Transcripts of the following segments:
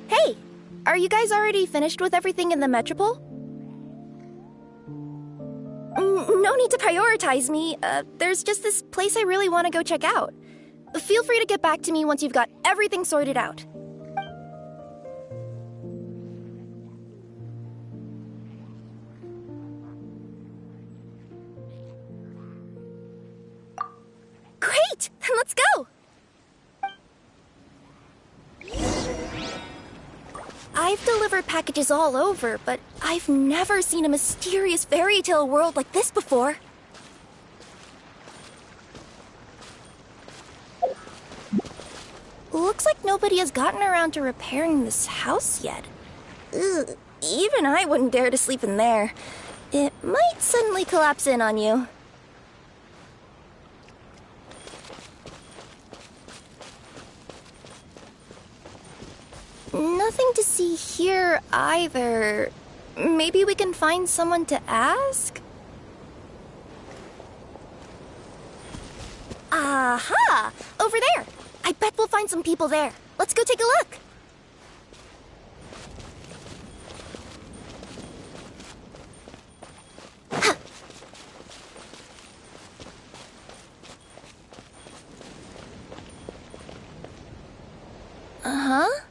Hey! Are you guys already finished with everything in the Metropole? No need to prioritize me. There's just this place I really want to go check out. Feel free to get back to me once you've got everything sorted out. Great! Then let's go! I've delivered packages all over, but I've never seen a mysterious fairy tale world like this before. Looks like nobody has gotten around to repairing this house yet. Ugh, even I wouldn't dare to sleep in there. It might suddenly collapse in on you. Nothing to see here either. Maybe we can find someone to ask? Aha! Over there! I bet we'll find some people there. Let's go take a look. Uh-huh.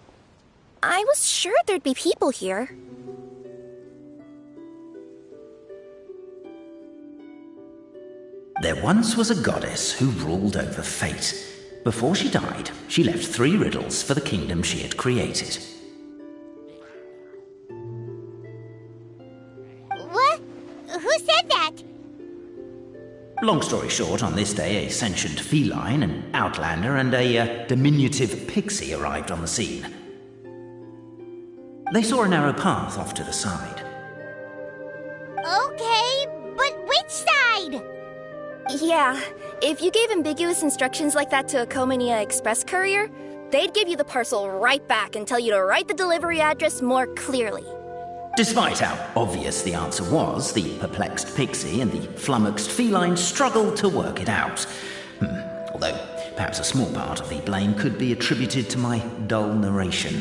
I was sure there'd be people here. There once was a goddess who ruled over fate. Before she died, she left 3 riddles for the kingdom she had created. What? Who said that? Long story short, on this day, a sentient feline, an outlander, and a diminutive pixie arrived on the scene. They saw a narrow path off to the side. Okay, but which side? Yeah, if you gave ambiguous instructions like that to a Comania Express courier, they'd give you the parcel right back and tell you to write the delivery address more clearly. Despite how obvious the answer was, the perplexed pixie and the flummoxed feline struggled to work it out. Although, perhaps a small part of the blame could be attributed to my dull narration.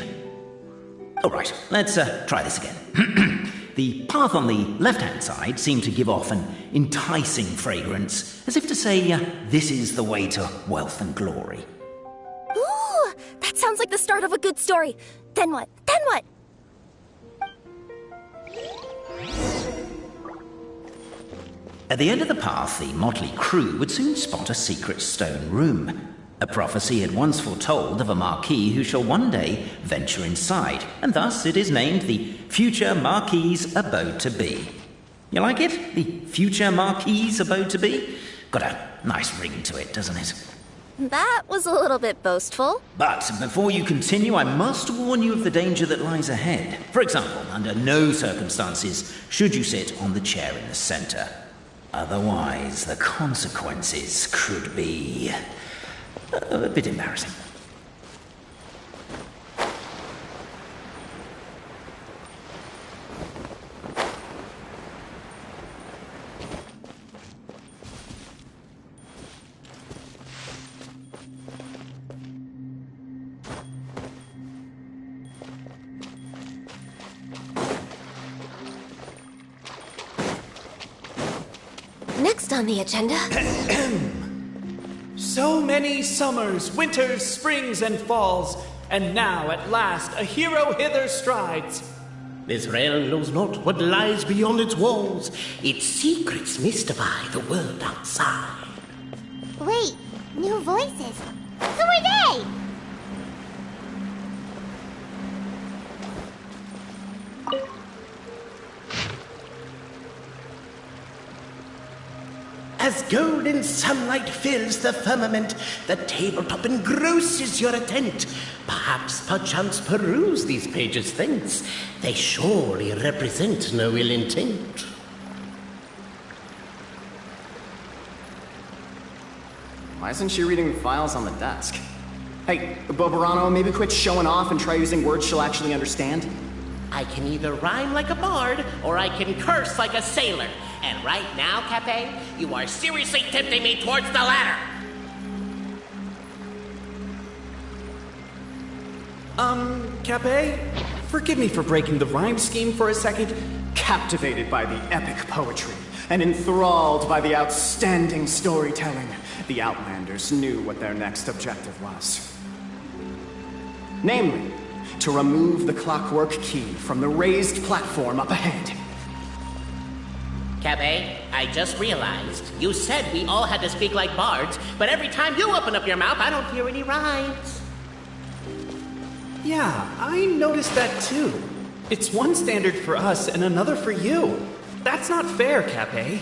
Alright, let's try this again. The path on the left-hand side seemed to give off an enticing fragrance, as if to say, this is the way to wealth and glory. Ooh, that sounds like the start of a good story. Then what? Then what? At the end of the path, the motley crew would soon spot a secret stone room. A prophecy had once foretold of a Marquis who shall one day venture inside, and thus it is named the Future Marquis's Abode to Be. You like it? The Future Marquis's Abode to Be? Got a nice ring to it, doesn't it? That was a little bit boastful. But before you continue, I must warn you of the danger that lies ahead. For example, under no circumstances should you sit on the chair in the center. Otherwise, the consequences could be a bit embarrassing. Next on the agenda... So many summers, winters, springs, and falls, And now, at last, a hero hither strides. This realm knows not what lies beyond its walls. Its secrets mystify the world outside. Wait, new voices. Who are they? As golden sunlight fills the firmament, the tabletop engrosses your attent. Perchance peruse these pages thence. They surely represent no ill intent. Why isn't she reading the files on the desk? Hey, Bobarano, maybe quit showing off and try using words she'll actually understand? I can either rhyme like a bard, or I can curse like a sailor. And right now, Cape, you are seriously tempting me towards the latter. Cape? Forgive me for breaking the rhyme scheme for a second. Captivated by the epic poetry and enthralled by the outstanding storytelling, the Outlanders knew what their next objective was. Namely, to remove the clockwork key from the raised platform up ahead. Cabe, I just realized you said we all had to speak like bards, but every time you open up your mouth, I don't hear any rhymes. Yeah, I noticed that too. It's one standard for us and another for you. That's not fair, Cape.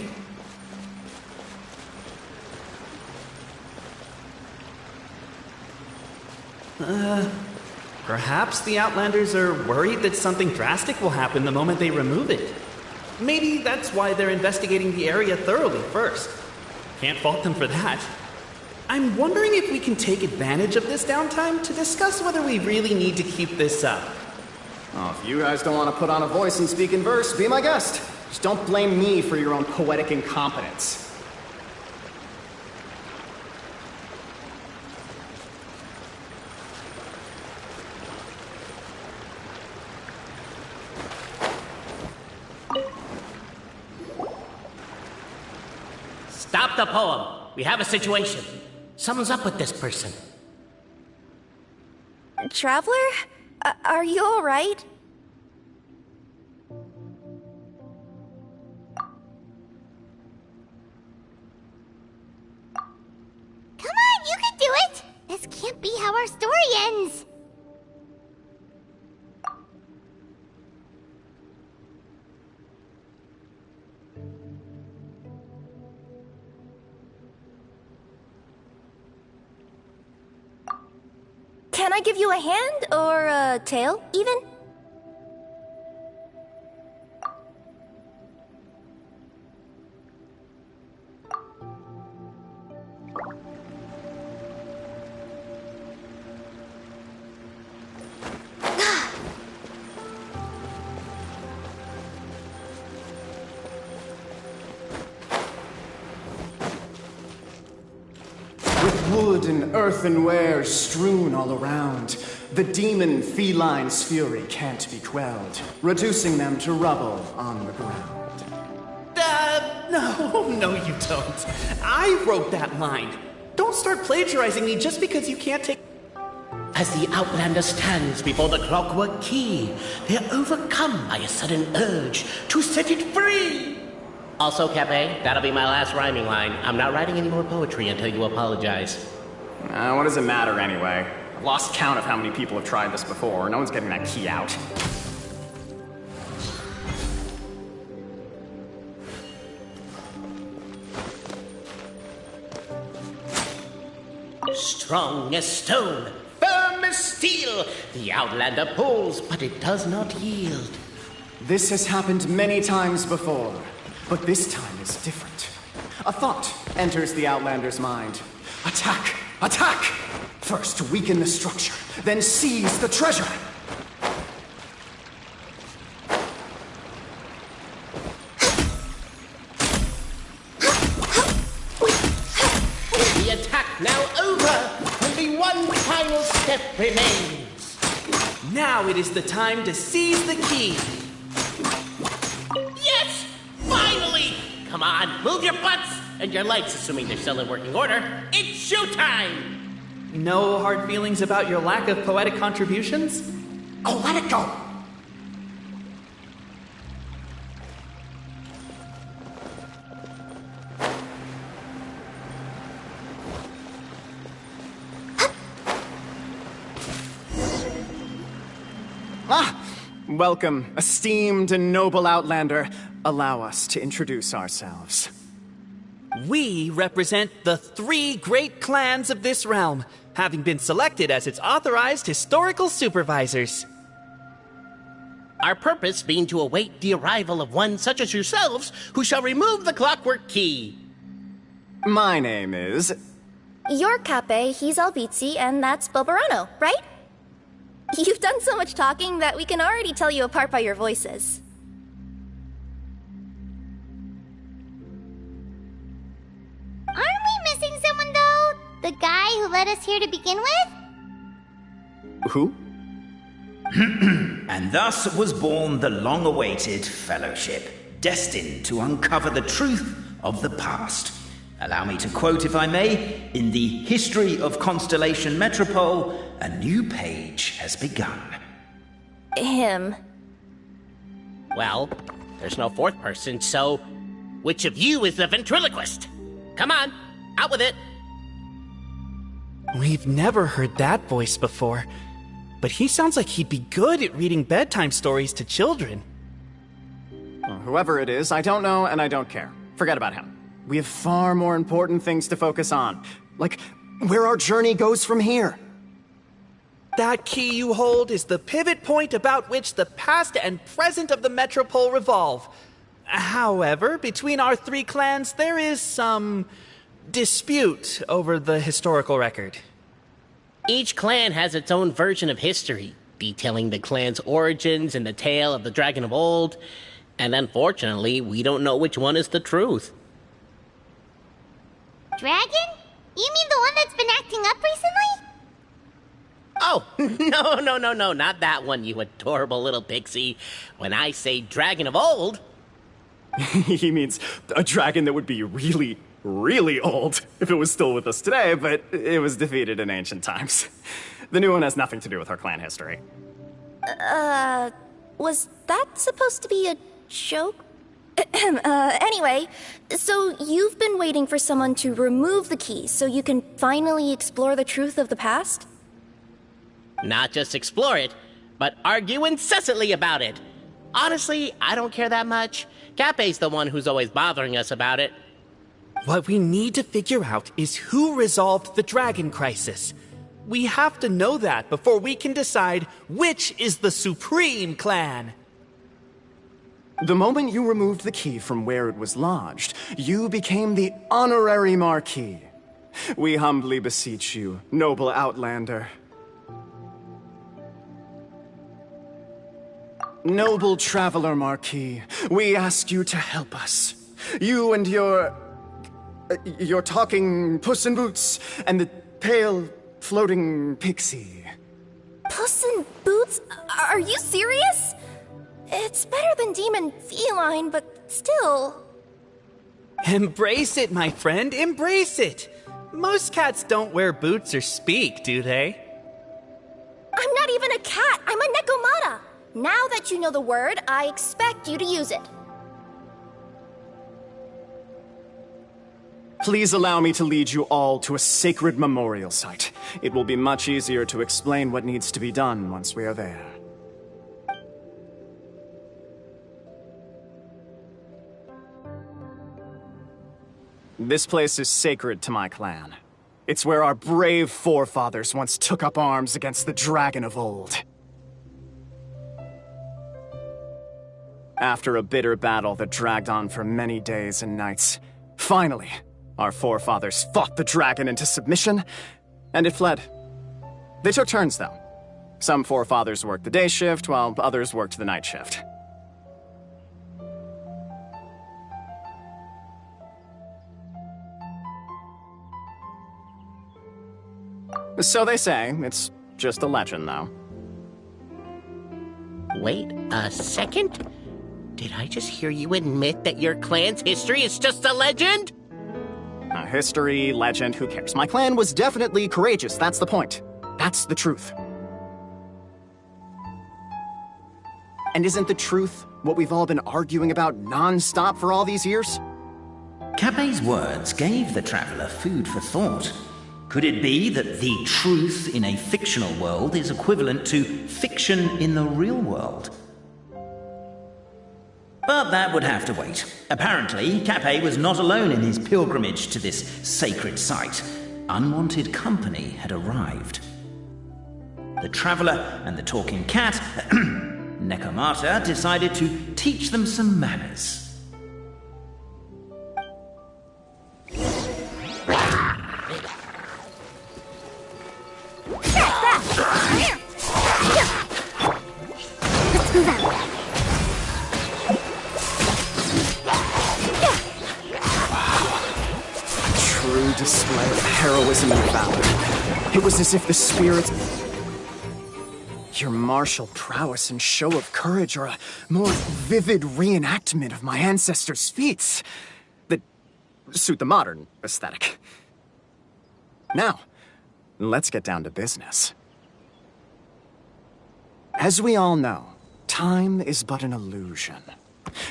Perhaps the Outlanders are worried that something drastic will happen the moment they remove it. Maybe that's why they're investigating the area thoroughly first. Can't fault them for that. I'm wondering if we can take advantage of this downtime to discuss whether we really need to keep this up. Oh, if you guys don't want to put on a voice and speak in verse, be my guest. Just don't blame me for your own poetic incompetence. Stop the poem. We have a situation. Something's up with this person. Traveler? Are you alright? Come on, you can do it! This can't be how our story ends! Can I give you a hand or a tail, even? Wood and earthenware strewn all around, the demon feline's fury can't be quelled, reducing them to rubble on the ground. No, you don't. I wrote that line. Don't start plagiarizing me just because you can't take... As the Outlander stands before the clockwork key, they're overcome by a sudden urge to set it free. Also, Cape, that'll be my last rhyming line. I'm not writing any more poetry until you apologize. What does it matter anyway? I've lost count of how many people have tried this before. No one's getting that key out. Strong as stone, firm as steel, the Outlander pulls, but it does not yield. This has happened many times before, but this time is different. A thought enters the Outlander's mind. Attack! Attack! First weaken the structure, then seize the treasure! The attack now over! Only one final step remains. Now it is the time to seize the key. Yes! Finally! Come on, move your butts! And your lights, assuming they're still in working order. It's showtime! No hard feelings about your lack of poetic contributions? Oh, let it go! Welcome, esteemed and noble Outlander. Allow us to introduce ourselves. We represent the 3 great clans of this realm, having been selected as its authorized historical supervisors. Our purpose being to await the arrival of one such as yourselves who shall remove the clockwork key. My name is... You're Cape, he's Albizzi, and that's Bobarano, right? You've done so much talking that we can already tell you apart by your voices. Aren't we missing someone, though? The guy who led us here to begin with? Who? And thus was born the long-awaited Fellowship, destined to uncover the truth of the past. Allow me to quote, if I may, in the history of Constellation Metropole, a new page has begun. Him. Well, there's no 4th person, so which of you is the ventriloquist? Come on, out with it. We've never heard that voice before, but he sounds like he'd be good at reading bedtime stories to children. Well, whoever it is, I don't know and I don't care. Forget about him. We have far more important things to focus on, like where our journey goes from here. That key you hold is the pivot point about which the past and present of the Metropole revolve. However, between our 3 clans, there is some dispute over the historical record. Each clan has its own version of history, detailing the clan's origins and the tale of the dragon of old, and unfortunately, we don't know which one is the truth. Dragon? You mean the one that's been acting up recently? Oh, no, not that one, you adorable little pixie. When I say dragon of old... He means a dragon that would be really, really old if it was still with us today, but it was defeated in ancient times. The new one has nothing to do with our clan history. Was that supposed to be a joke? Anyway, so you've been waiting for someone to remove the key so you can finally explore the truth of the past? Not just explore it, but argue incessantly about it. Honestly, I don't care that much. Cape's the one who's always bothering us about it. What we need to figure out is who resolved the dragon crisis. We have to know that before we can decide which is the supreme clan. The moment you removed the key from where it was lodged, you became the honorary Marquis. We humbly beseech you, noble Outlander. Noble Traveler Marquis, we ask you to help us. You and your talking Puss in Boots and the pale floating pixie. Puss in Boots? Are you serious? It's better than demon feline, but still. Embrace it, my friend, embrace it. Most cats don't wear boots or speak, do they? I'm not even a cat, I'm a Nekomata. Now that you know the word, I expect you to use it. Please allow me to lead you all to a sacred memorial site. It will be much easier to explain what needs to be done once we are there. This place is sacred to my clan. It's where our brave forefathers once took up arms against the dragon of old. After a bitter battle that dragged on for many days and nights, finally, our forefathers fought the dragon into submission, and it fled. They took turns, though. Some forefathers worked the day shift, while others worked the night shift. So they say. It's just a legend, though. Wait a second? Did I just hear you admit that your clan's history is just a legend? History, legend, who cares? My clan was definitely courageous, that's the point. That's the truth. And isn't the truth what we've all been arguing about non-stop for all these years? Capet's words gave the traveler food for thought. Could it be that the truth in a fictional world is equivalent to fiction in the real world? But that would have to wait. Apparently, Capet was not alone in his pilgrimage to this sacred site. Unwanted company had arrived. The traveler and the talking cat, Nekomata, decided to teach them some manners. Display of heroism and valor. It was as if the spirits... Your martial prowess and show of courage are a more vivid reenactment of my ancestors' feats that suit the modern aesthetic. Now, let's get down to business. As we all know, time is but an illusion.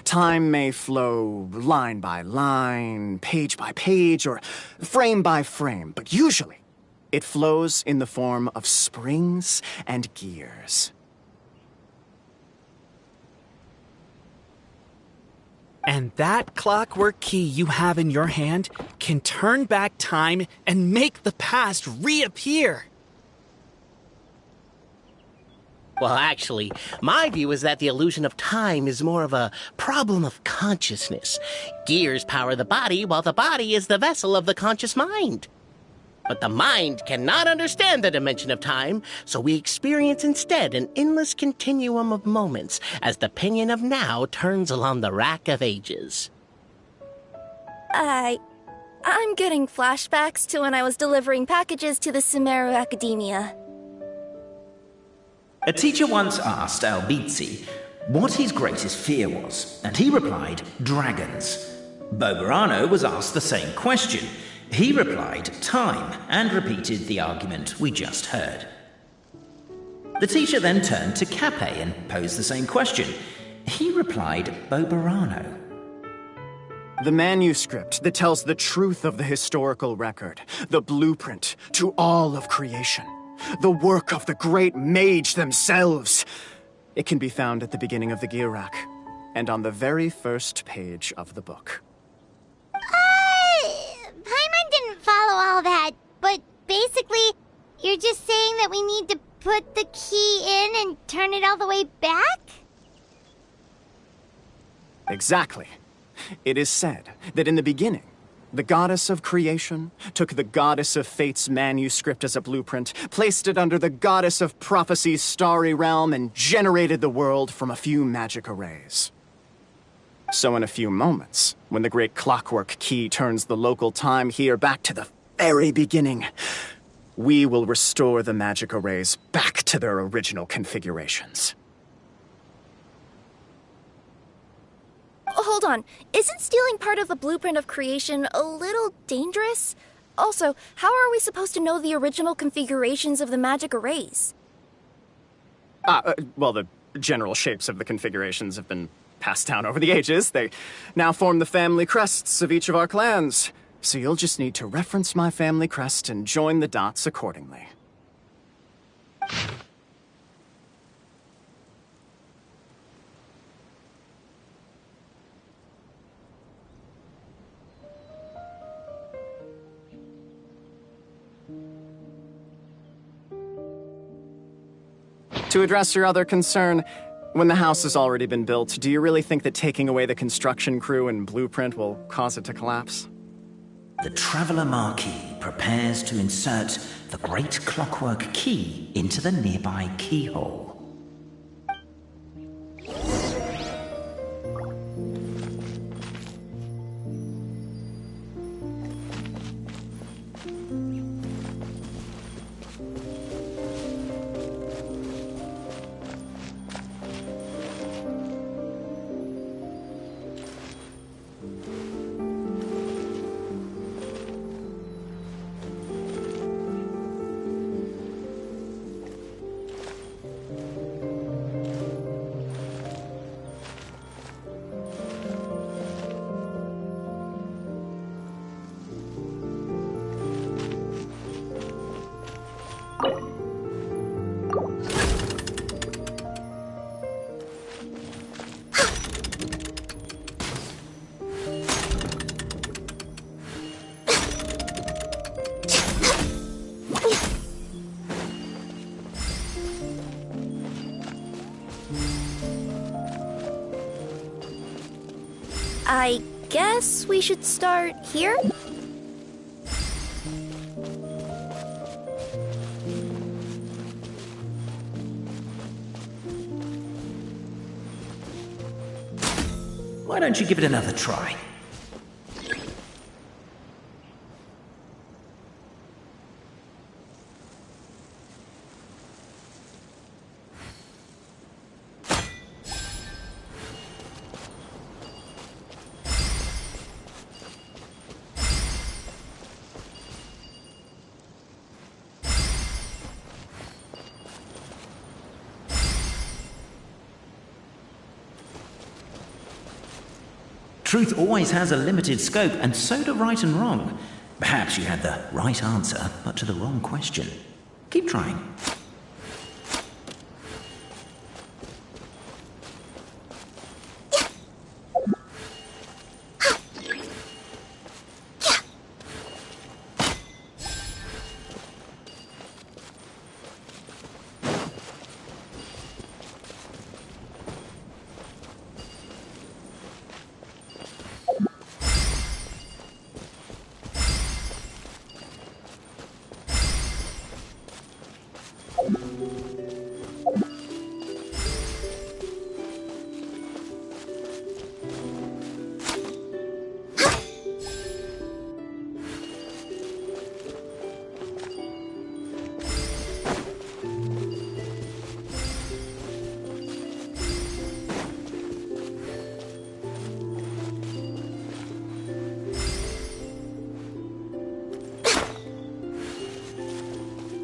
Time may flow line by line, page by page, or frame by frame, but usually it flows in the form of springs and gears. And that clockwork key you have in your hand can turn back time and make the past reappear. Well, actually, my view is that the illusion of time is more of a problem of consciousness. Gears power the body, while the body is the vessel of the conscious mind. But the mind cannot understand the dimension of time, so we experience instead an endless continuum of moments as the pinion of now turns along the rack of ages. I'm getting flashbacks to when I was delivering packages to the Sumeru Academia. A teacher once asked Albizzi what his greatest fear was, and he replied, dragons. Boberano was asked the same question. He replied, time, and repeated the argument we just heard. The teacher then turned to Capet and posed the same question. He replied, Boberano. The manuscript that tells the truth of the historical record, the blueprint to all of creation. The work of the great mage themselves. It can be found at the beginning of the Girak, and on the very first page of the book. Paimon didn't follow all that, but basically, you're just saying that we need to put the key in and turn it all the way back? Exactly. It is said that in the beginning, the goddess of creation took the goddess of fate's manuscript as a blueprint, placed it under the goddess of prophecy's starry realm, and generated the world from a few magic arrays. So in a few moments, when the great clockwork key turns the local time here back to the very beginning, we will restore the magic arrays back to their original configurations. Hold on, isn't stealing part of the blueprint of creation a little dangerous? Also, how are we supposed to know the original configurations of the magic arrays? Well, the general shapes of the configurations have been passed down over the ages. They now form the family crests of each of our clans. So you'll just need to reference my family crest and join the dots accordingly. To address your other concern, when the house has already been built, do you really think that taking away the construction crew and blueprint will cause it to collapse? The Traveler Marquis prepares to insert the great clockwork key into the nearby keyhole. I guess we should start here? Why don't you give it another try? Truth always has a limited scope, and so do right and wrong. Perhaps you had the right answer, but to the wrong question. Keep trying.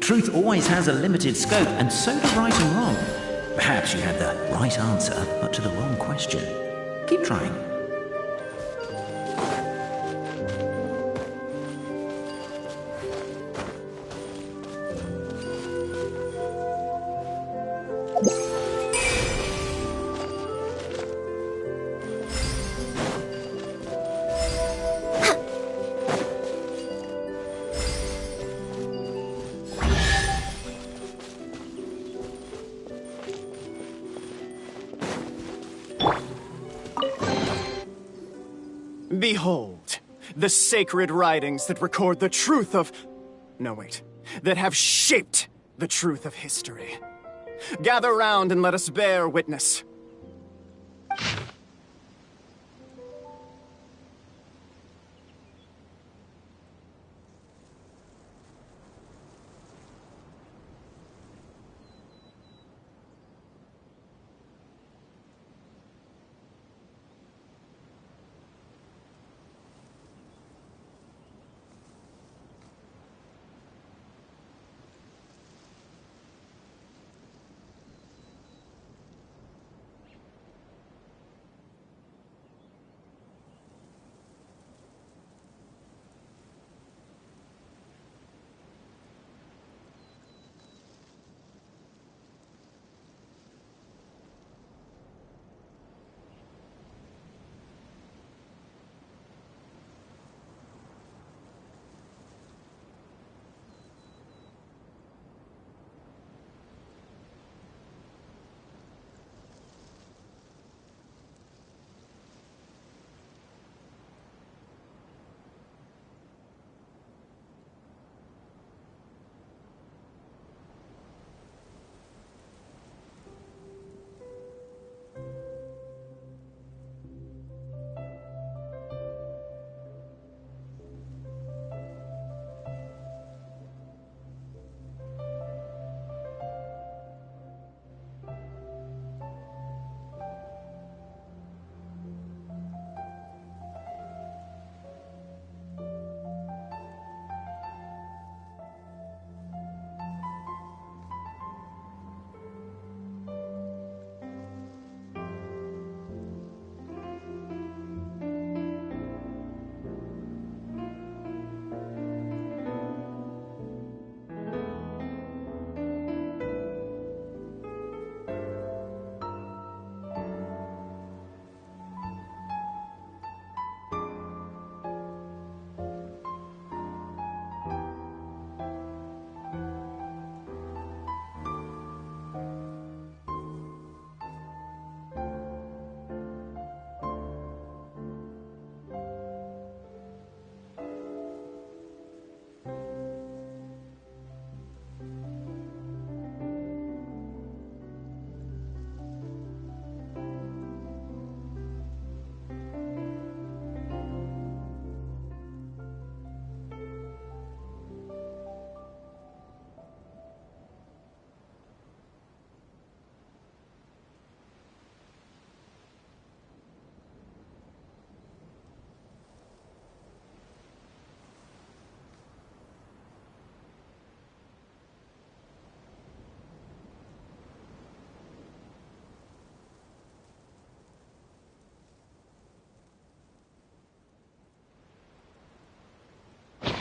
Truth always has a limited scope, and so do right and wrong. Perhaps you had the right answer, but to the wrong question. Keep trying. Behold, the sacred writings that record the truth of... No, wait. That have shaped the truth of history. Gather round and let us bear witness.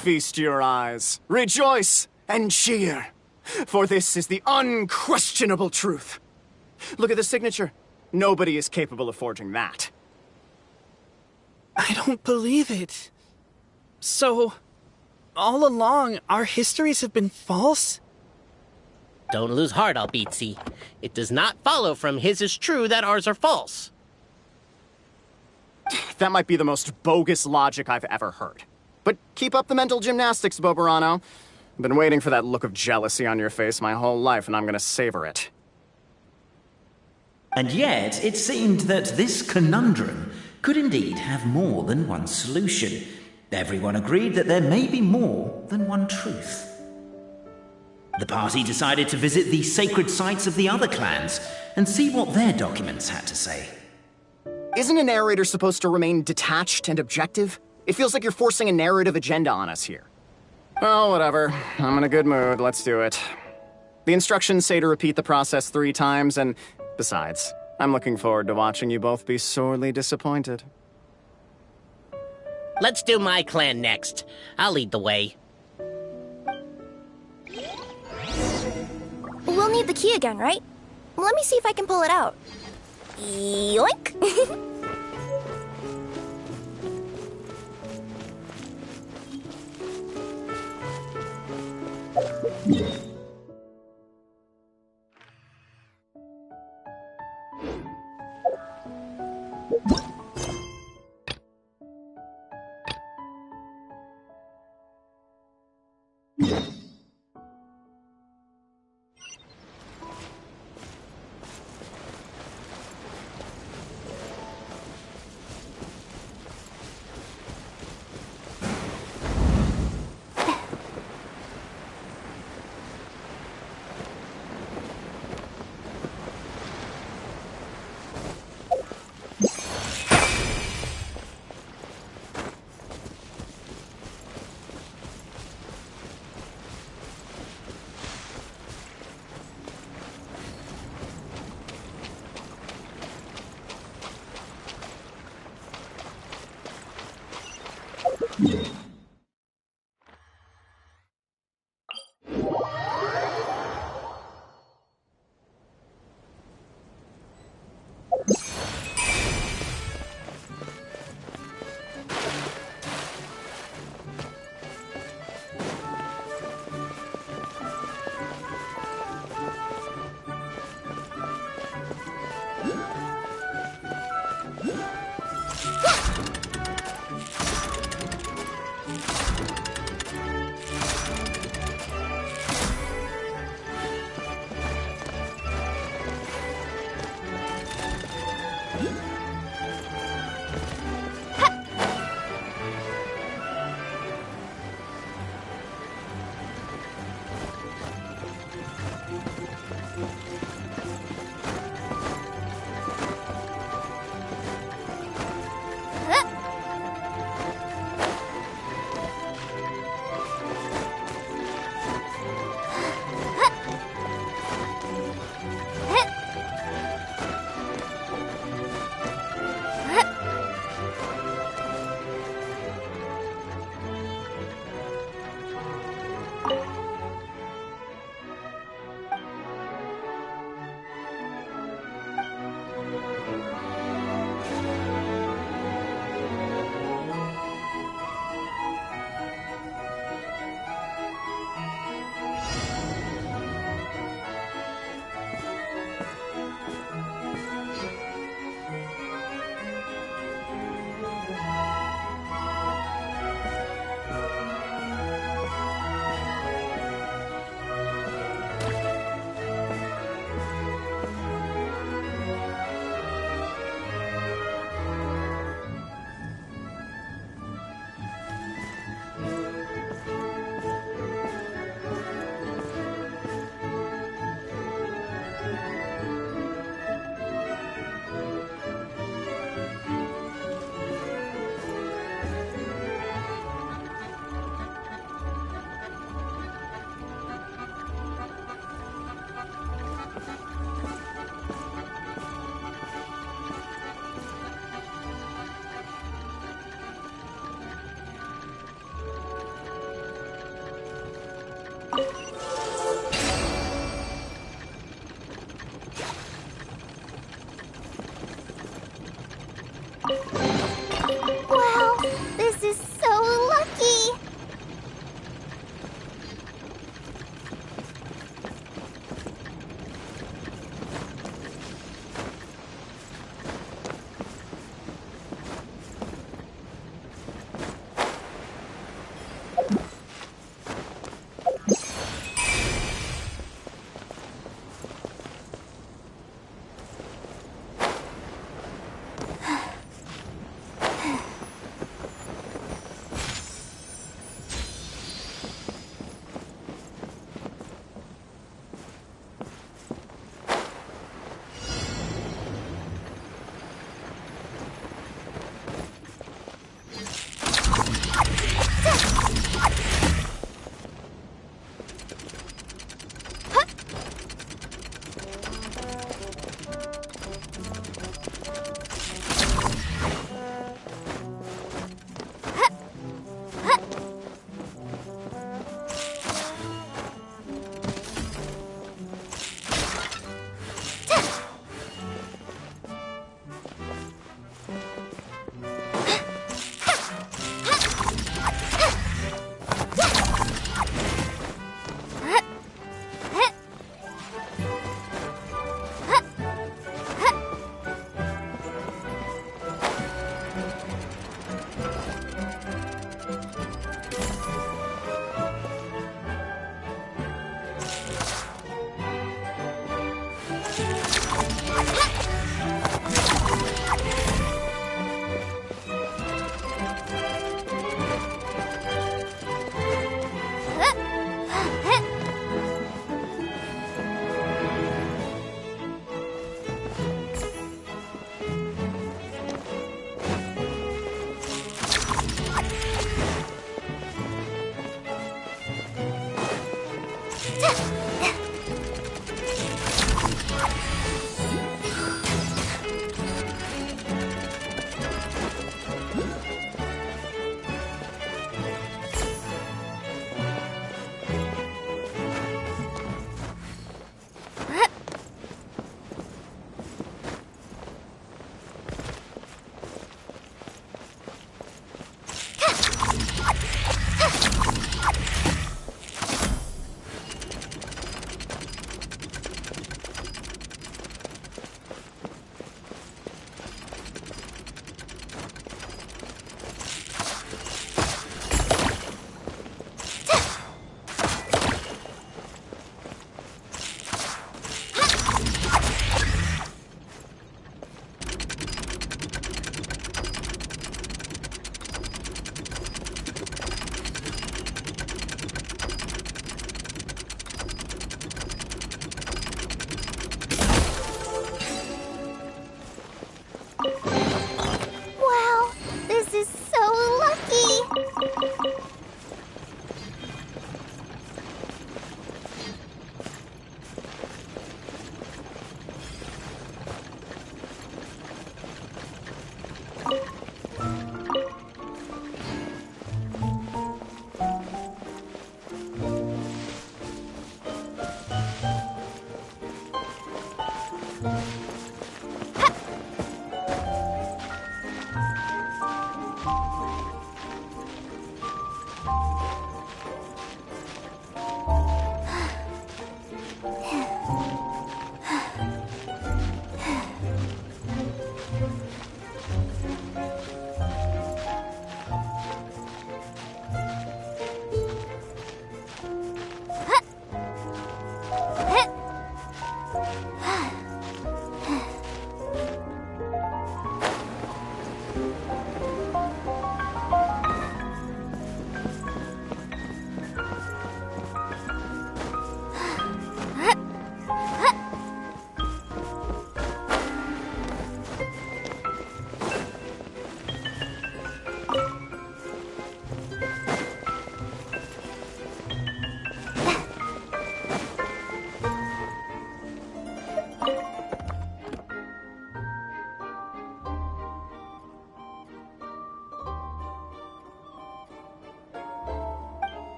Feast your eyes, rejoice, and cheer. For this is the unquestionable truth. Look at the signature. Nobody is capable of forging that. I don't believe it. So, all along, our histories have been false? Don't lose heart, Albizzi. It does not follow from his is true that ours are false. That might be the most bogus logic I've ever heard. But keep up the mental gymnastics, Boberano. I've been waiting for that look of jealousy on your face my whole life, and I'm gonna savor it. And yet, it seemed that this conundrum could indeed have more than one solution. Everyone agreed that there may be more than one truth. The party decided to visit the sacred sites of the other clans and see what their documents had to say. Isn't a narrator supposed to remain detached and objective? It feels like you're forcing a narrative agenda on us here. Well, whatever. I'm in a good mood. Let's do it. The instructions say to repeat the process 3 times, and besides, I'm looking forward to watching you both be sorely disappointed. Let's do my clan next. I'll lead the way. We'll need the key again, right? Let me see if I can pull it out. Yoink!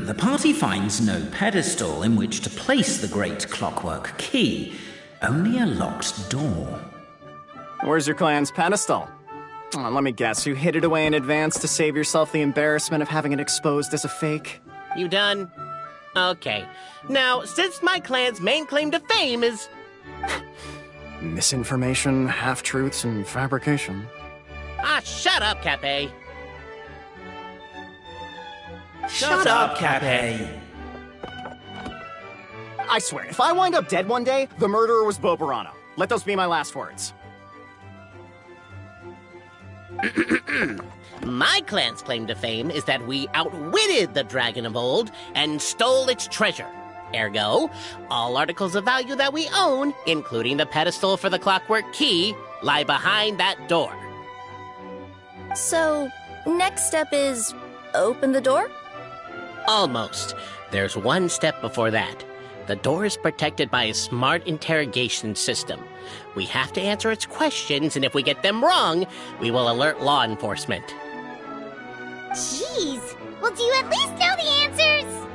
The party finds no pedestal in which to place the great clockwork key, only a locked door. Where's your clan's pedestal? Oh, let me guess, you hid it away in advance to save yourself the embarrassment of having it exposed as a fake? You done? Okay. Now, since my clan's main claim to fame is... Misinformation, half-truths, and fabrication. Ah, shut up, Cape. Shut up, Cape. I swear, if I wind up dead one day, the murderer was Bobarano. Let those be my last words. My clan's claim to fame is that we outwitted the dragon of old and stole its treasure. Ergo, all articles of value that we own, including the pedestal for the clockwork key, lie behind that door. So, next step is open the door? Almost. There's one step before that. The door is protected by a smart interrogation system. We have to answer its questions, and if we get them wrong, we will alert law enforcement. Jeez. Well, do you at least know the answers?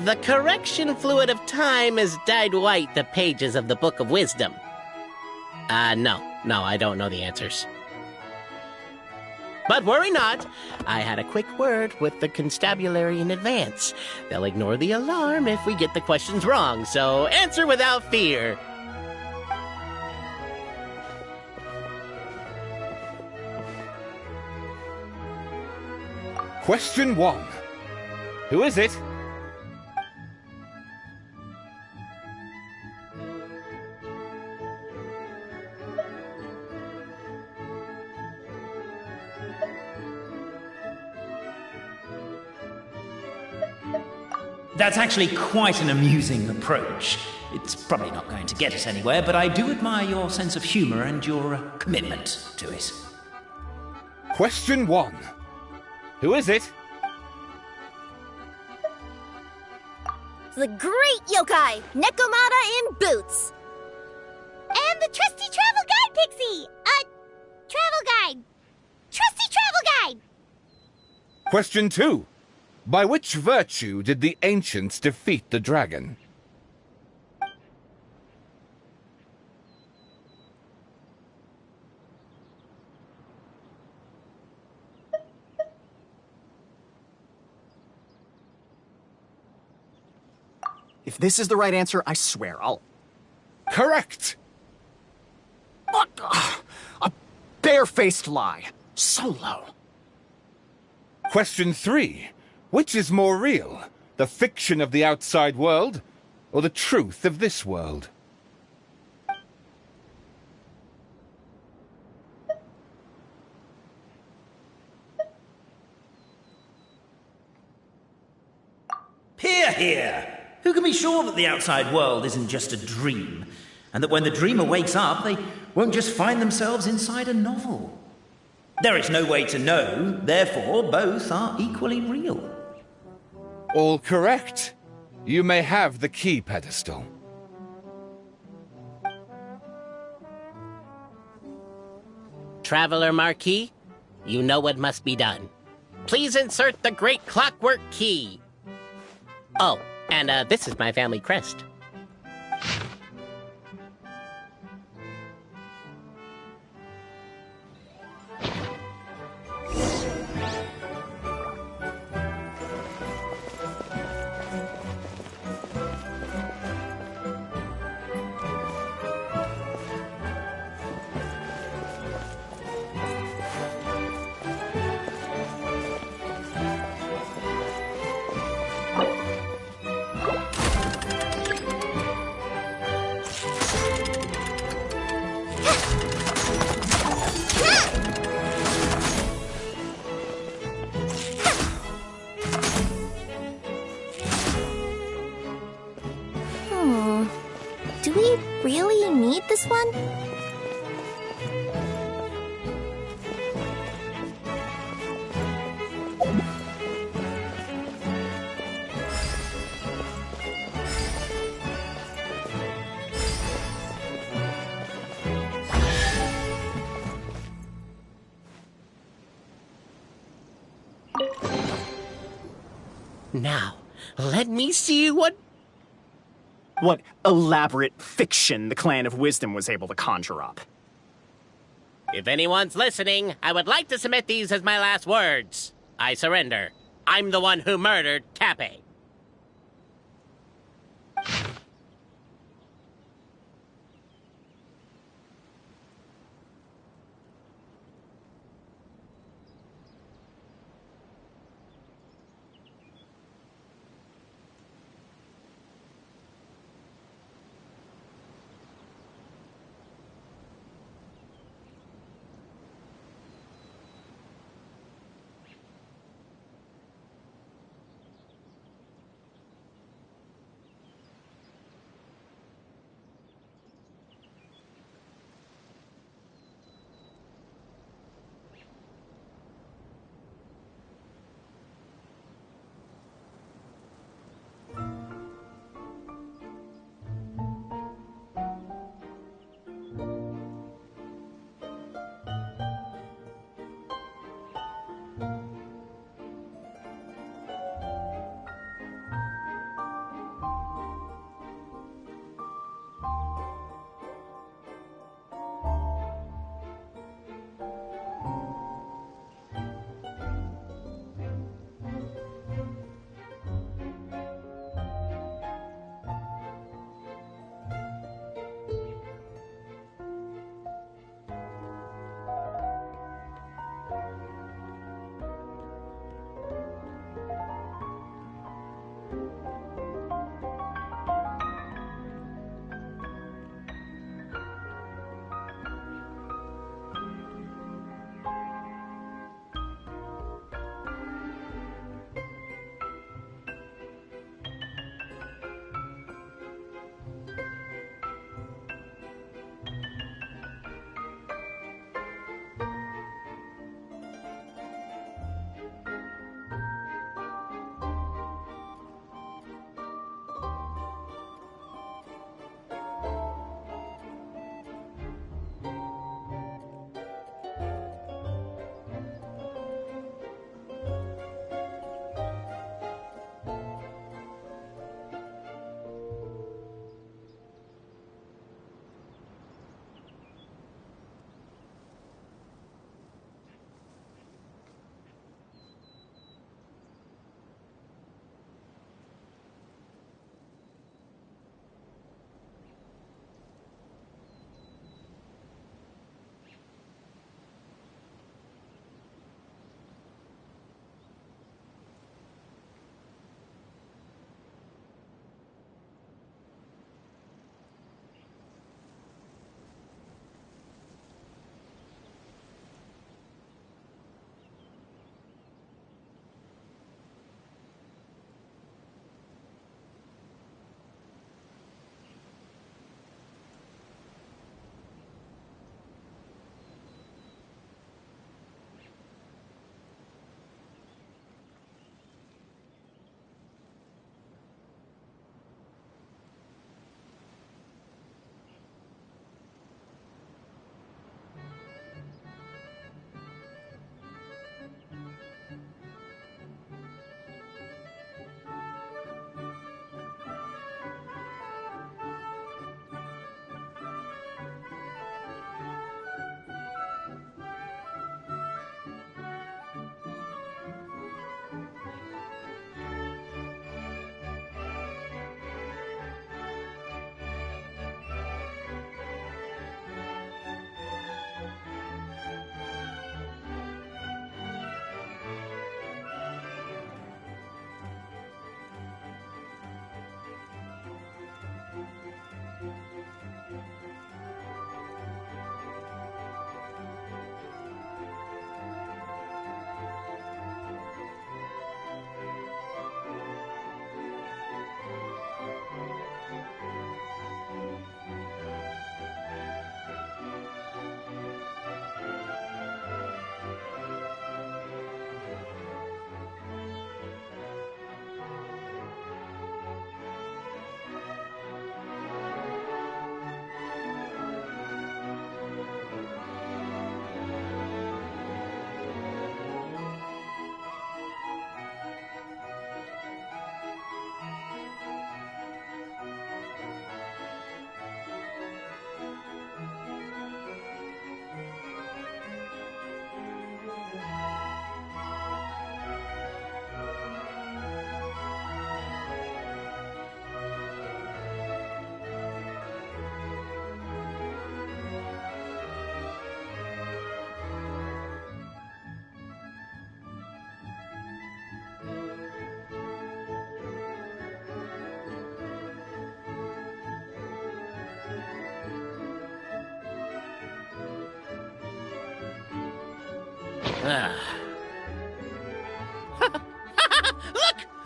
The correction fluid of time has dyed white the pages of the Book of Wisdom. No, I don't know the answers. But worry not, I had a quick word with the constabulary in advance. They'll ignore the alarm if we get the questions wrong, so answer without fear. Question 1. Who is it? That's actually quite an amusing approach. It's probably not going to get us anywhere, but I do admire your sense of humor and your commitment to it. Question 1. Who is it? The great yokai, Nekomata in boots. And the trusty travel guide, Pixie! Travel guide. Trusty travel guide! Question 2. By which virtue did the ancients defeat the dragon? If this is the right answer, I swear I'll... Correct! What? A barefaced lie. So low. Question 3. Which is more real? The fiction of the outside world, or the truth of this world? Hear, hear! Who can be sure that the outside world isn't just a dream, and that when the dreamer wakes up, they won't just find themselves inside a novel? There is no way to know, therefore both are equally real. All correct. You may have the key pedestal. Traveler Marquis, you know what must be done. Please insert the great clockwork key. Oh, and this is my family crest. Do we really need this one? Now, let me see what... What elaborate fiction the Clan of Wisdom was able to conjure up. If anyone's listening, I would like to submit these as my last words. I surrender. I'm the one who murdered Cappe.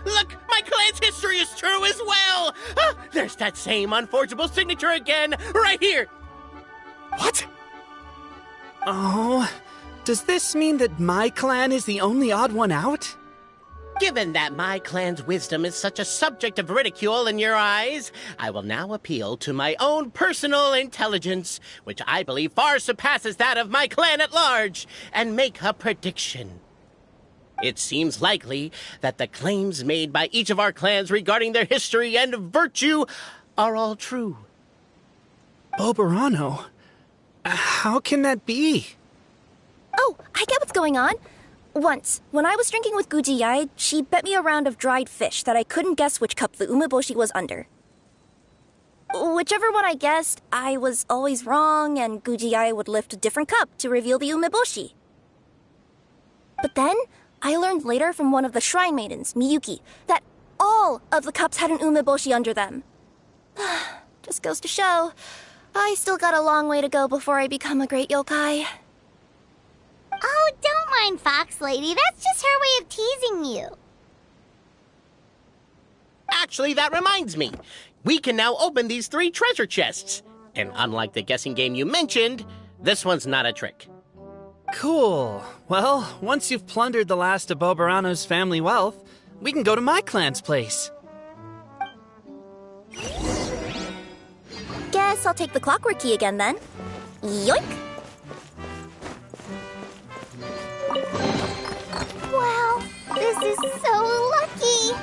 Look! My clan's history is true as well! There's that same unforgeable signature again, right here! What? Oh, does this mean that my clan is the only odd one out? Given that my clan's wisdom is such a subject of ridicule in your eyes, I will now appeal to my own personal intelligence, which I believe far surpasses that of my clan at large, and make a prediction. It seems likely that the claims made by each of our clans regarding their history and virtue are all true. Boberano? How can that be? Oh, I get what's going on. Once, when I was drinking with Gujiyai, she bet me a round of dried fish that I couldn't guess which cup the umeboshi was under. Whichever one I guessed, I was always wrong, and Gujiyai would lift a different cup to reveal the umeboshi. But then, I learned later from one of the shrine maidens, Miyuki, that all of the cups had an umeboshi under them. Just goes to show, I still got a long way to go before I become a great yokai. Oh, don't mind Fox Lady. That's just her way of teasing you. Actually, that reminds me. We can now open these 3 treasure chests. And unlike the guessing game you mentioned, this one's not a trick. Cool. Well, once you've plundered the last of Boberano's family wealth, we can go to my clan's place. Guess I'll take the clockwork key again then. Yoink! Wow, this is so lucky.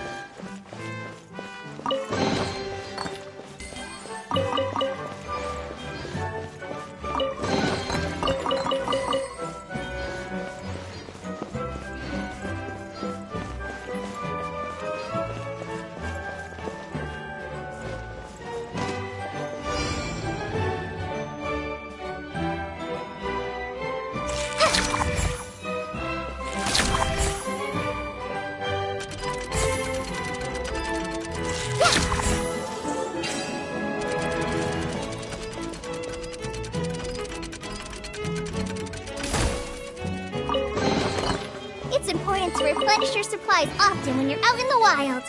It's important to replenish your supplies often when you're out in the wild.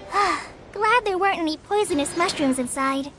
Huh. Glad there weren't any poisonous mushrooms inside.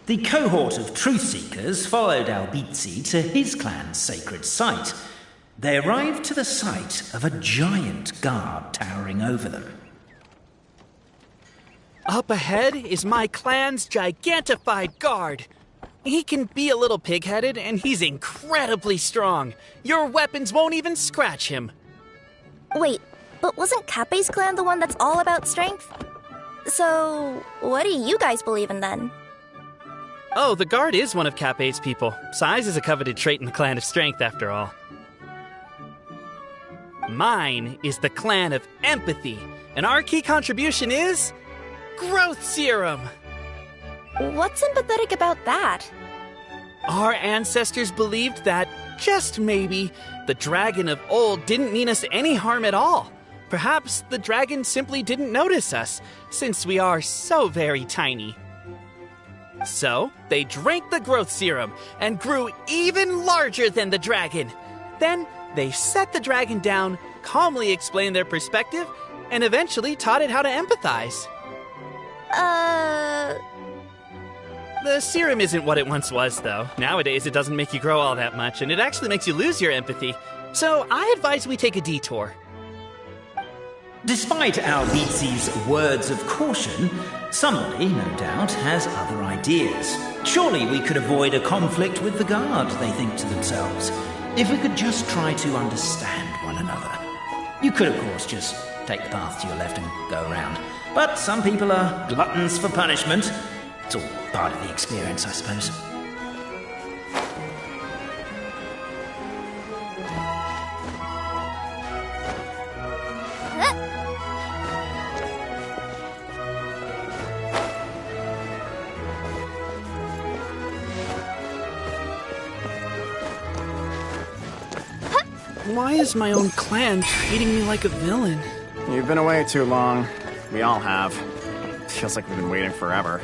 The cohort of truth seekers followed Albizzi to his clan's sacred site. They arrived to the site of a giant guard towering over them. Up ahead is my clan's gigantified guard. He can be a little pig-headed, and he's incredibly strong. Your weapons won't even scratch him. Wait, but wasn't Kappe's clan the one that's all about strength? So, what do you guys believe in then? Oh, the guard is one of Kappe's people. Size is a coveted trait in the clan of strength, after all. Mine is the clan of empathy, and our key contribution is growth serum. What's sympathetic about that? Our ancestors believed that, just maybe, the dragon of old didn't mean us any harm at all. Perhaps the dragon simply didn't notice us, since we are so very tiny. So, they drank the growth serum and grew even larger than the dragon. Then, they set the dragon down, calmly explained their perspective, and eventually taught it how to empathize. The serum isn't what it once was, though. Nowadays, it doesn't make you grow all that much, and it actually makes you lose your empathy. So, I advise we take a detour. Despite Albizzi's words of caution, somebody, no doubt, has other ideas. Surely we could avoid a conflict with the guard, they think to themselves, if we could just try to understand one another. You could, of course, just take the path to your left and go around. But some people are gluttons for punishment. It's all part of the experience, I suppose. Why is my own clan treating me like a villain? You've been away too long. We all have. Feels like we've been waiting forever.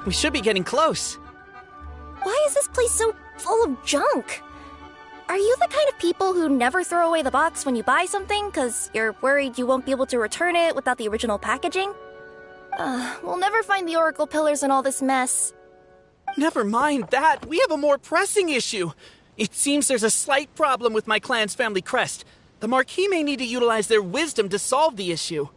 We should be getting close. Why is this place so full of junk? Are you the kind of people who never throw away the box when you buy something because you're worried you won't be able to return it without the original packaging? We'll never find the Oracle Pillars in all this mess. Never mind that. We have a more pressing issue. It seems there's a slight problem with my clan's family crest. The Marquis may need to utilize their wisdom to solve the issue.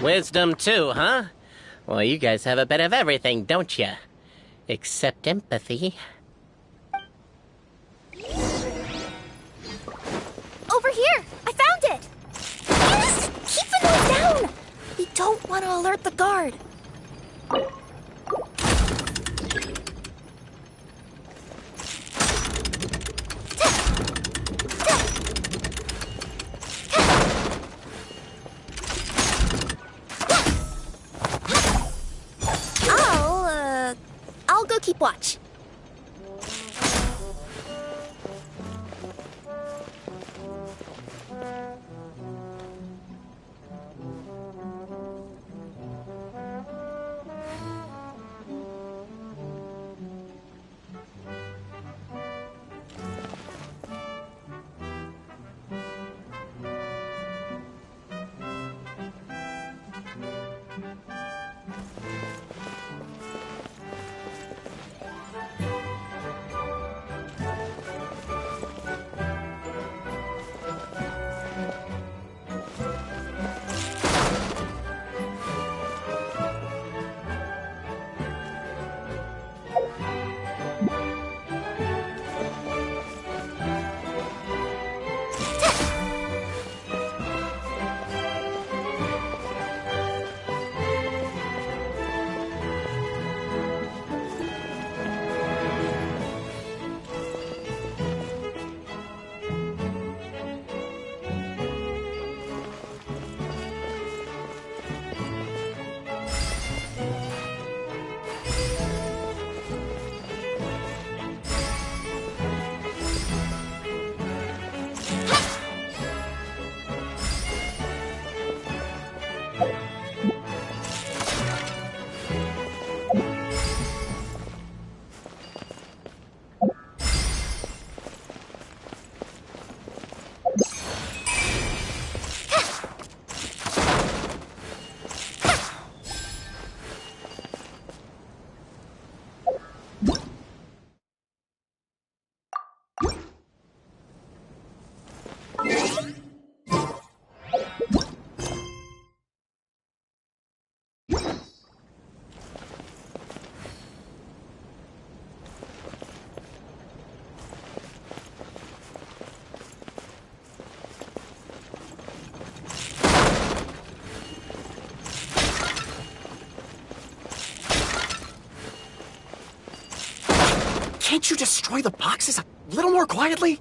Wisdom too, huh? Well, you guys have a bit of everything, don't you? Except empathy. Over here! I found it! Yes! Keep the noise down! We don't want to alert the guard. I'll go keep watch. Can't you destroy the boxes a little more quietly?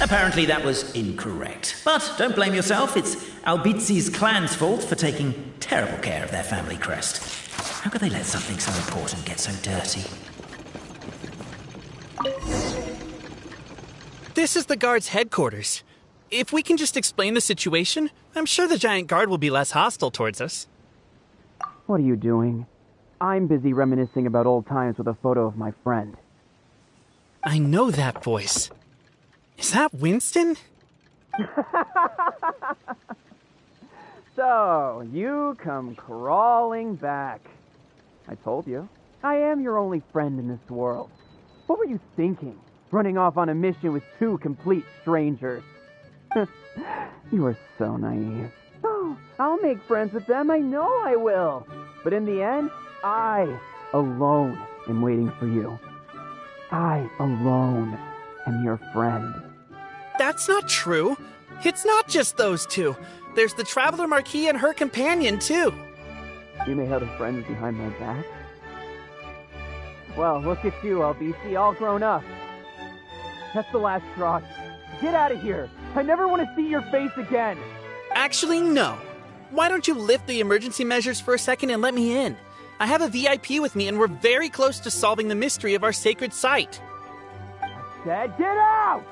Apparently that was incorrect. But don't blame yourself, it's Albizi's clan's fault for taking terrible care of their family crest. How could they let something so important get so dirty? This is the guard's headquarters. If we can just explain the situation, I'm sure the giant guard will be less hostile towards us. What are you doing? I'm busy reminiscing about old times with a photo of my friend. I know that voice. Is that Winston? So, you come crawling back. I told you, I am your only friend in this world. What were you thinking? Running off on a mission with two complete strangers. You are so naive. Oh, I'll make friends with them, I know I will. But in the end, I, alone, am waiting for you. I, alone, am your friend. That's not true. It's not just those two. There's the Traveler Marquis and her companion, too. You may have a friend behind my back. Well, look at you, LBC, all grown up. That's the last straw. Get out of here. I never want to see your face again. Actually, no. Why don't you lift the emergency measures for a second and let me in? I have a VIP with me and we're very close to solving the mystery of our sacred site. I said get out!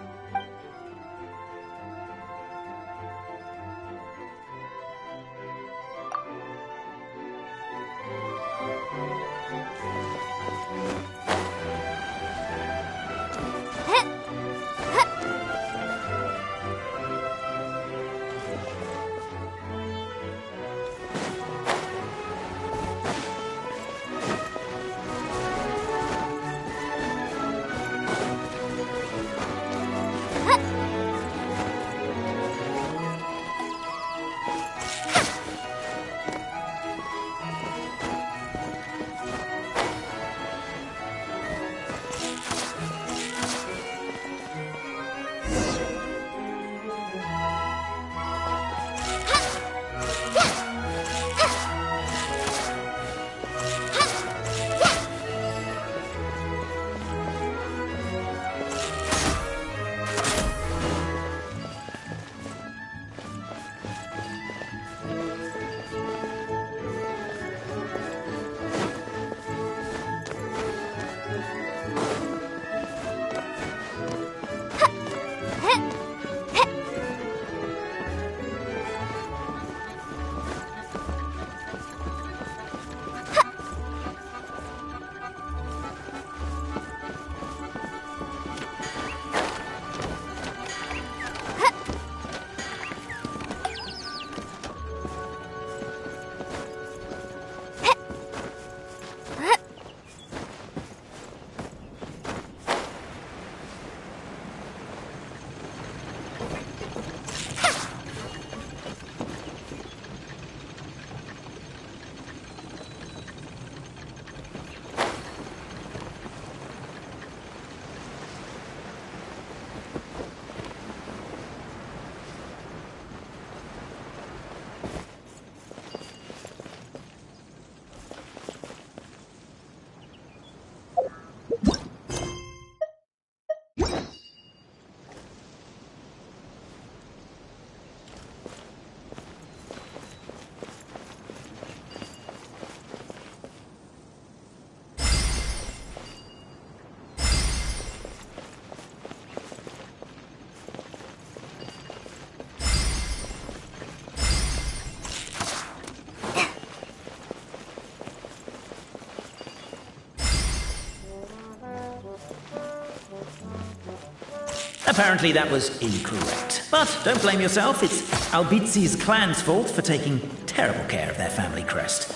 Apparently that was incorrect. But don't blame yourself, it's Albizi's clan's fault for taking terrible care of their family crest.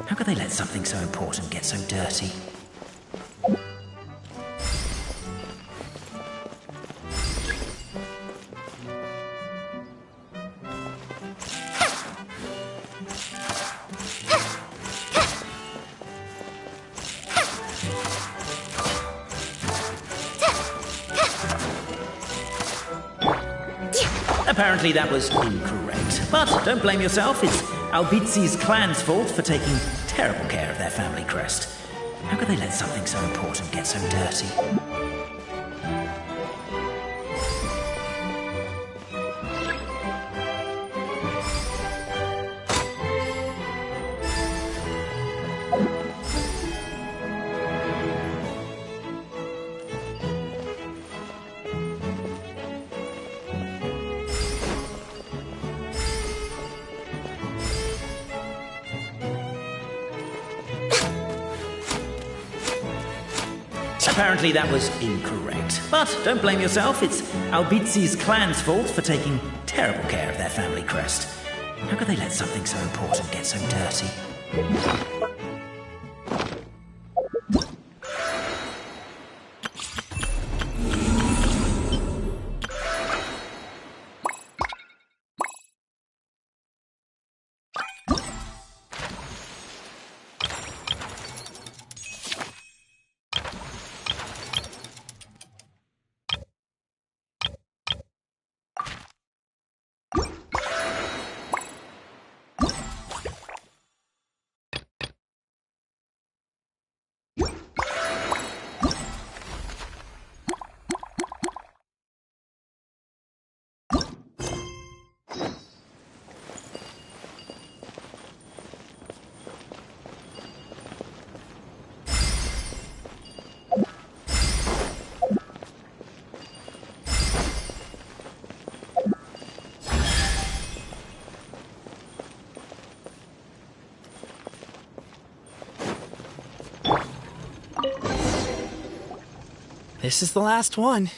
How could they let something so important get so dirty? Apparently that was incorrect. But don't blame yourself, it's Albizi's clan's fault for taking terrible care of their family crest. How could they let something so important get so dirty? Apparently that was incorrect. But don't blame yourself, it's Albizi's clan's fault for taking terrible care of their family crest. How could they let something so important get so dirty? This is the last one.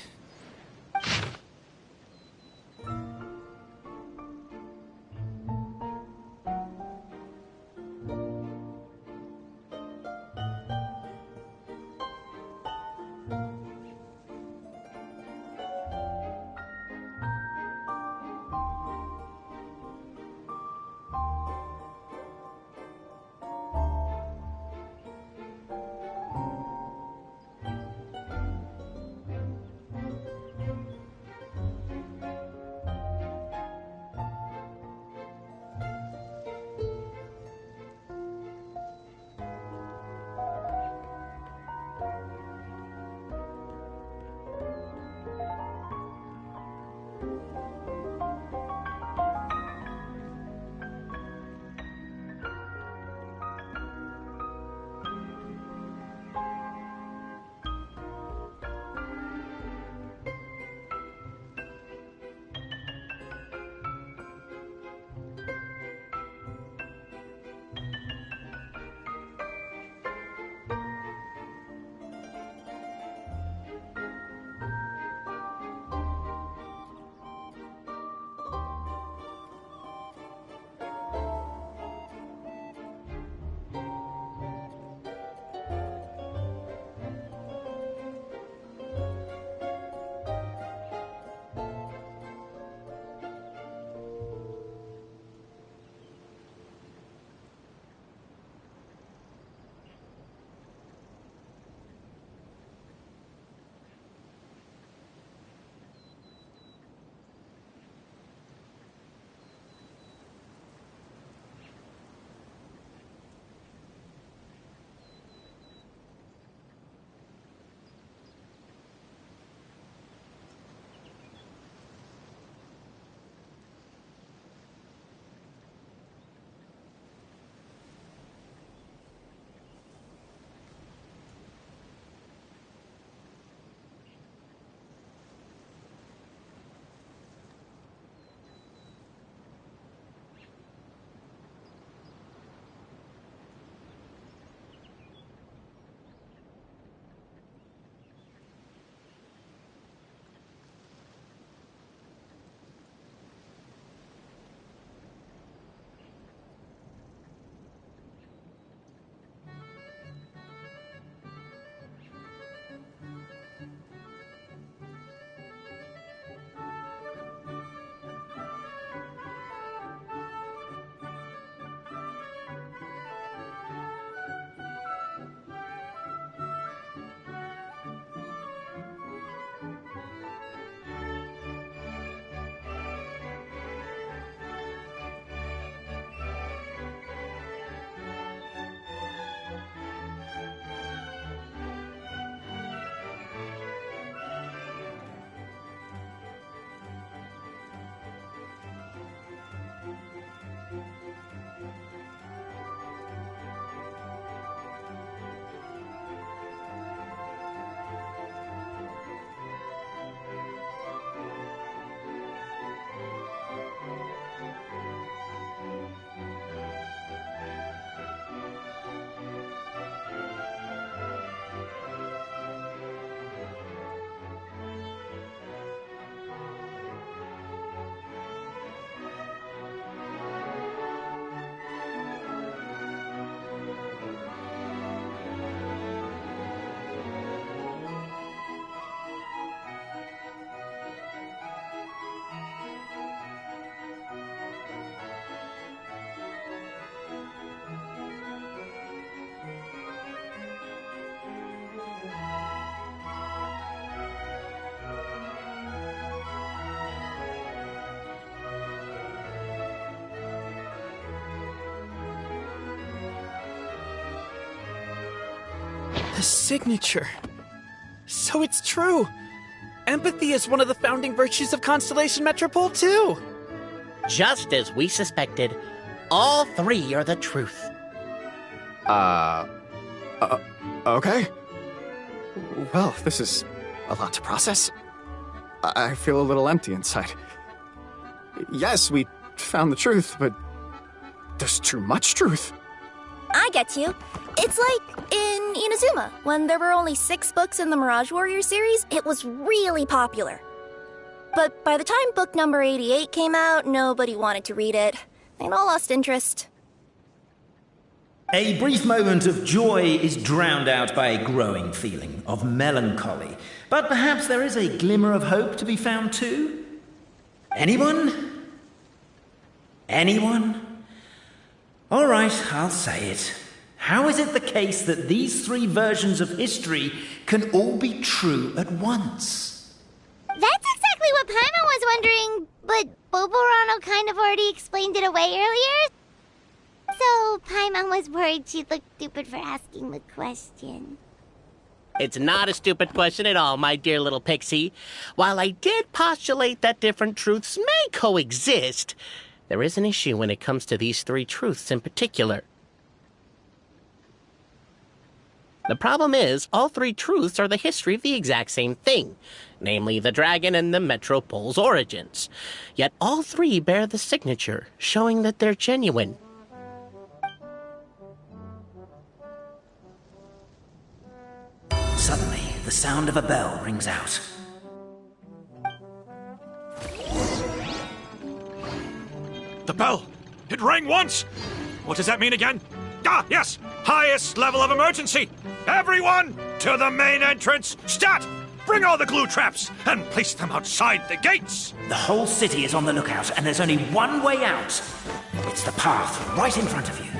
The signature. So it's true. Empathy is one of the founding virtues of Constellation Metropole, too. Just as we suspected, all three are the truth. Okay. Well, this is a lot to process. I feel a little empty inside. Yes, we found the truth, but there's too much truth. I get you. It's like in Inazuma, when there were only 6 books in the Mirage Warrior series, it was really popular. But by the time book number 88 came out, nobody wanted to read it. They'd all lost interest. A brief moment of joy is drowned out by a growing feeling of melancholy. But perhaps there is a glimmer of hope to be found too? Anyone? Anyone? All right, I'll say it. How is it the case that these 3 versions of history can all be true at once? That's exactly what Paimon was wondering, but Boborano kind of already explained it away earlier. So Paimon was worried she'd look stupid for asking the question. It's not a stupid question at all, my dear little pixie. While I did postulate that different truths may coexist, there is an issue when it comes to these 3 truths in particular. The problem is, all 3 truths are the history of the exact same thing, namely the dragon and the Metropole's origins. Yet all 3 bear the signature, showing that they're genuine. Suddenly, the sound of a bell rings out. The bell! It rang once! What does that mean again? Ah, yes! Highest level of emergency! Everyone, to the main entrance! Stat! Bring all the glue traps and place them outside the gates! The whole city is on the lookout, and there's only one way out. It's the path right in front of you.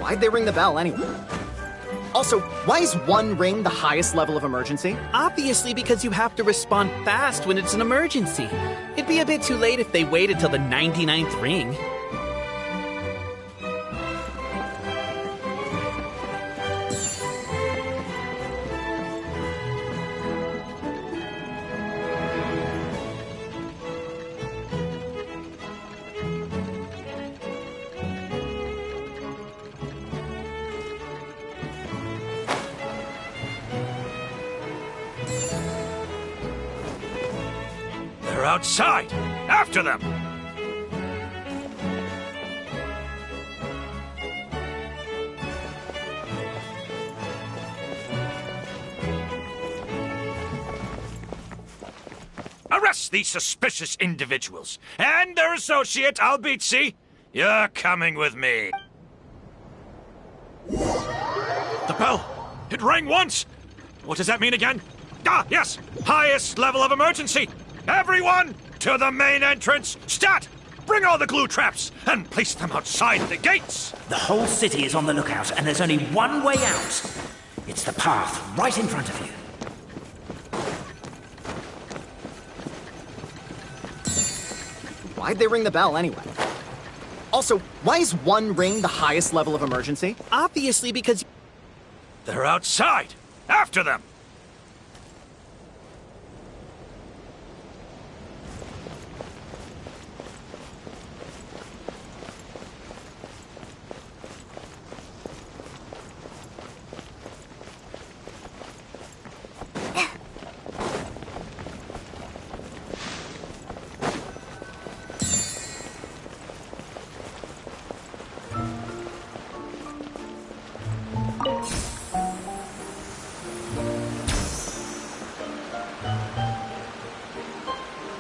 Why'd they ring the bell anyway? Also, why is 1 ring the highest level of emergency? Obviously because you have to respond fast when it's an emergency. It'd be a bit too late if they waited till the 99th ring. They're outside! After them! Arrest these suspicious individuals and their associate, Albizzi. You're coming with me. The bell! It rang once! What does that mean again? Ah, yes! Highest level of emergency! Everyone, to the main entrance! Stat! Bring all the glue traps and place them outside the gates! The whole city is on the lookout, and there's only one way out. It's the path right in front of you. Why'd they ring the bell anyway? Also, why is 1 ring the highest level of emergency? Obviously because... They're outside! After them!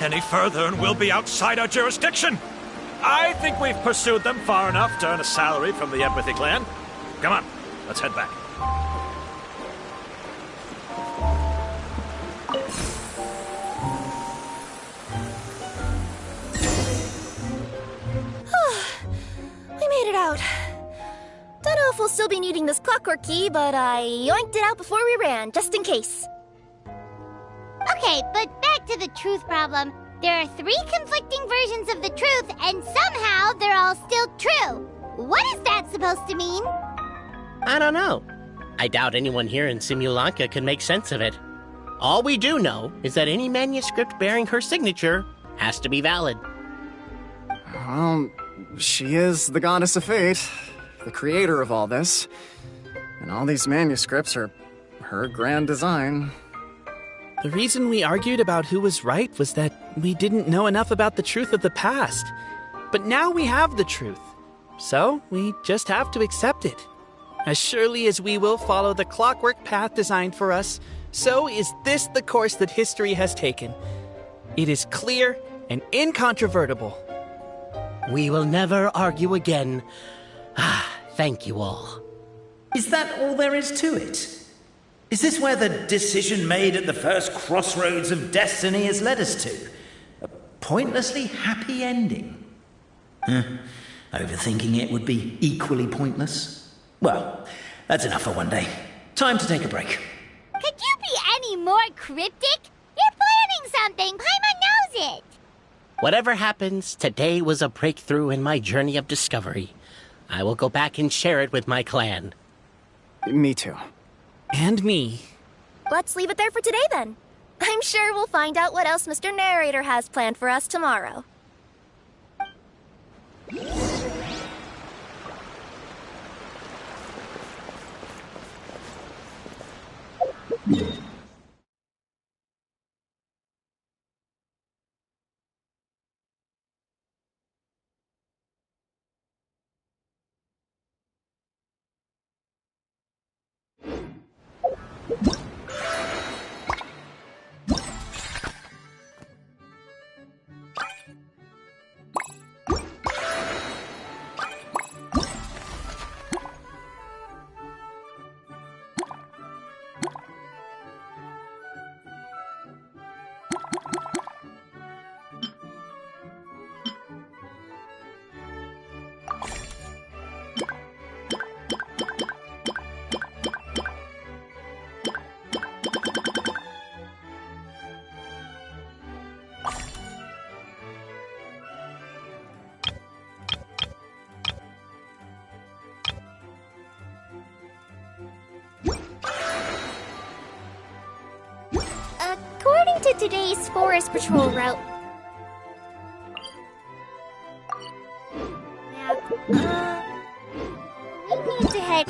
Any further and we'll be outside our jurisdiction. I think we've pursued them far enough to earn a salary from the Empathy Clan. Come on, let's head back. We made it out. Don't know if we'll still be needing this clockwork key, but I yoinked it out before we ran, just in case. Okay, but back to the truth problem. There are 3 conflicting versions of the truth, and somehow they're all still true. What is that supposed to mean? I don't know. I doubt anyone here in Simulanka can make sense of it. All we do know is that any manuscript bearing her signature has to be valid. Well, she is the goddess of fate, the creator of all this. And all these manuscripts are her grand design. The reason we argued about who was right was that we didn't know enough about the truth of the past. But now we have the truth. So we just have to accept it. As surely as we will follow the clockwork path designed for us, so is this the course that history has taken. It is clear and incontrovertible. We will never argue again. Thank you all. Is that all there is to it? Is this where the decision made at the first crossroads of destiny has led us to? A pointlessly happy ending? Overthinking it would be equally pointless. Well, that's enough for one day. Time to take a break. Could you be any more cryptic? You're planning something. Paimon knows it. Whatever happens, today was a breakthrough in my journey of discovery. I will go back and share it with my clan. Me too. And me. Let's leave it there for today then. I'm sure we'll find out what else Mr. Narrator has planned for us tomorrow. According to today's forest patrol route... we need to head...